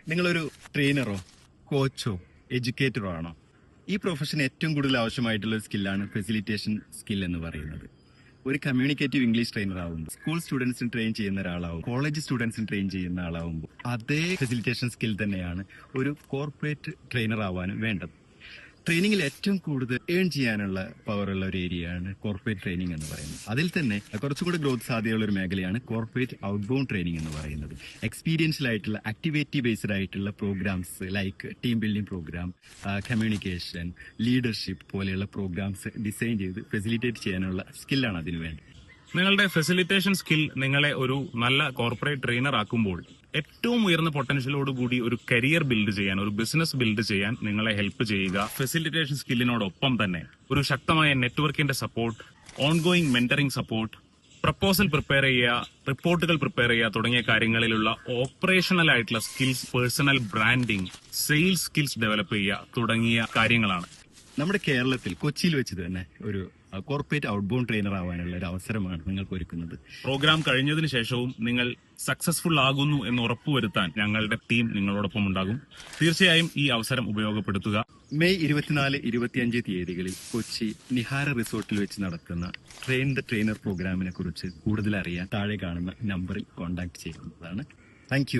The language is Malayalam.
നിങ്ങളൊരു ട്രെയിനറോ കോച്ചോ എഡ്യൂക്കേറ്ററോ ആണോ? ഈ പ്രൊഫഷൻ ഏറ്റവും കൂടുതൽ ആവശ്യമായിട്ടുള്ള ഒരു സ്കില്ലാണ് ഫെസിലിറ്റേഷൻ സ്കിൽ എന്ന് പറയുന്നത്. ഒരു കമ്മ്യൂണിക്കേറ്റീവ് ഇംഗ്ലീഷ് ട്രെയിനർ ആവുമ്പോൾ, സ്കൂൾ സ്റ്റുഡൻസിന് ട്രെയിൻ ചെയ്യുന്ന ഒരാളാവും, കോളേജ് സ്റ്റുഡൻസിന് ട്രെയിൻ ചെയ്യുന്ന ആളാവുമ്പോൾ അതേ ഫെസിലിറ്റേഷൻ സ്കിൽ തന്നെയാണ് ഒരു കോർപ്പറേറ്റ് ട്രെയിനർ ആവാനും വേണ്ടത്. ട്രെയിനിങ്ങിൽ ഏറ്റവും കൂടുതൽ ഏൺ ചെയ്യാനുള്ള പവർ ഉള്ള ഒരു ഏരിയയാണ് കോർപ്പറേറ്റ് ട്രെയിനിങ് എന്ന് പറയുന്നത്. അതിൽ തന്നെ കുറച്ചുകൂടി ഗ്രോത്ത് സാധ്യതയുള്ള ഒരു മേഖലയാണ് കോർപ്പറേറ്റ് ഔട്ട്ബൗണ്ട് ട്രെയിനിങ് എന്ന് പറയുന്നത്. എക്സ്പീരിയൻഷ്യൽ ആയിട്ടുള്ള ആക്ടിവിറ്റി ബേസ്ഡ് ആയിട്ടുള്ള programmes like team building programme, communication, leadership പോലെയുള്ള പ്രോഗ്രാംസ് ഡിസൈൻ ചെയ്ത് ഫെസിലിറ്റേറ്റ് ചെയ്യാനുള്ള സ്കില്ലാണ് അതിനു വേണ്ടി. നിങ്ങളുടെ ഫെസിലിറ്റേഷൻ സ്കിൽ നിങ്ങളെ ഒരു നല്ല കോർപ്പറേറ്റ് ട്രെയിനർ ആക്കുമ്പോൾ ഏറ്റവും ഉയർന്ന പൊട്ടൻഷ്യലോട് കൂടി ഒരു കരിയർ ബിൽഡ് ചെയ്യാൻ, ഒരു ബിസിനസ് ബിൽഡ് ചെയ്യാൻ നിങ്ങളെ ഹെൽപ്പ് ചെയ്യുക. ഫെസിലിറ്റേഷൻ സ്കില്ലിനോടൊപ്പം തന്നെ ഒരു ശക്തമായ നെറ്റ്വർക്കിന്റെ support, ongoing mentoring support, proposal prepare ചെയ്യുക, റിപ്പോർട്ടുകൾ പ്രിപ്പയർ ചെയ്യുക തുടങ്ങിയ കാര്യങ്ങളിലുള്ള ഓപ്പറേഷണൽ ആയിട്ടുള്ള skills, personal branding, sales skills develop ചെയ്യുക തുടങ്ങിയ കാര്യങ്ങളാണ്. നമ്മുടെ കേരളത്തിൽ കൊച്ചിയിൽ വെച്ച് തന്നെ ഒരു കോർപ്പറേറ്റ് ഔട്ട്ബൗണ്ട് ട്രെയിനർ ആവാനുള്ള ഒരു അവസരമാണ് നിങ്ങൾക്ക് ഒരുക്കുന്നത്. പ്രോഗ്രാം കഴിഞ്ഞതിന് ശേഷവും നിങ്ങൾ സക്സസ്ഫുൾ ആകുന്നു എന്ന് ഉറപ്പുവരുത്താൻ ഞങ്ങളുടെ ടീം നിങ്ങളോടൊപ്പം ഉണ്ടാകും. തീർച്ചയായും ഈ അവസരം ഉപയോഗപ്പെടുത്തുക. മെയ് 24-25 തീയതികളിൽ കൊച്ചി നിഹാര റിസോർട്ടിൽ വെച്ച് നടക്കുന്ന ട്രെയിൻ ദ ട്രെയിനർ പ്രോഗ്രാമിനെ കുറിച്ച് കൂടുതൽ അറിയാൻ താഴെ കാണുന്ന നമ്പറിൽ കോൺടാക്ട് ചെയ്യുന്നതാണ്. താങ്ക്